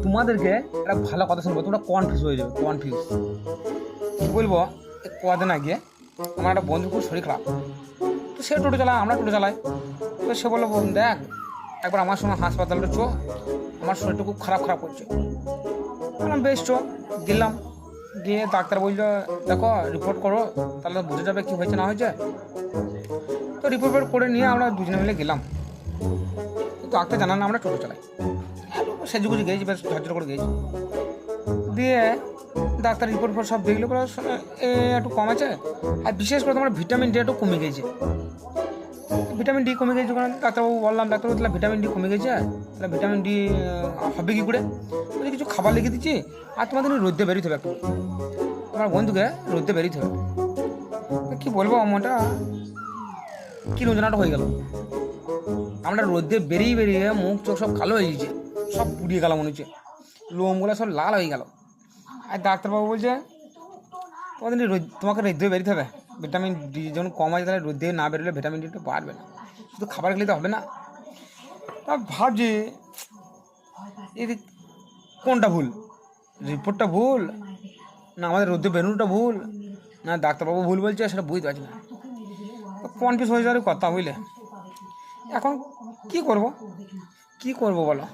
তোমাদেরকে একটা ভালো কথা শুনবো, তোমরা কনফিউজ হয়ে যাবে, কনফিউজ। কী বলবো, কদিন আগে আমার একটা বন্ধু খুব শরীর খারাপ, তো সে টোটো চালায়, আমরা টোটো চালাই। তো সে বললো, দেখ একবার আমার সঙ্গে হাসপাতালে চো, আমার শরীরটা খুব খারাপ খারাপ করছে। বললাম বেশ চো। গেলাম, গিয়ে ডাক্তার বললো দেখো রিপোর্ট করো, তাহলে বুঝে যাবে কী হয়েছে না হয়েছে। তো রিপোর্ট করে নিয়ে আমরা দুজনে মিলে গেলাম। ডাক্তার জানান না আমরা টোটো চালাই, সেজুগুজি গিয়েছি, বেশ ঝরঝর করে গিয়েছি। দিয়ে ডাক্তার রিপোর্ট সব দেখলো, একটু কম আছে, আর বিশেষ করে তোমার ভিটামিন ডি একটু কমে গেছে। ভিটামিন ডি কমে গেছে ওখানে, ডাক্তারবাবু বললাম ডাক্তারবাবু তাহলে ভিটামিন ডি কমে গেছে, তাহলে ভিটামিন ডি হবে কী করে? বলছি কিছু খাবার লিখে দিচ্ছি, আর তোমাদের রোদে বেরোতে হবে, একটু তোমার বন্ধুকে রোদে বেরোতে হবে। কী বলবো, মনটা কী রঞ্জনাটা হয়ে গেল। আমরা রোদে বেরিয়ে বেরিয়ে মুখ চোখ সব কালো হয়ে গেছে, সব পুড়িয়ে গেল মনে হচ্ছে, লোমগুলো সব লাল হয়ে গেল। আর ডাক্তারবাবু বলছে তোমাকে রোদে বেরোতে হবে, ভিটামিন ডি যখন কম আছে তাহলে রোদে না বেরোলে ভিটামিন ডিটা বাড়বে না, শুধু খাবার খেলে তো হবে না। তা ভাবছি এই কোনটা ভুল, রিপোর্টটা ভুল, না আমাদের রোদে বেরোনোটা ভুল, না ডাক্তারবাবু ভুল বলছে, সেটা বুঝতে পারছি না। কনফিউজ হয়ে যাওয়ার কথা, বুঝলে। এখন কি করব বলো।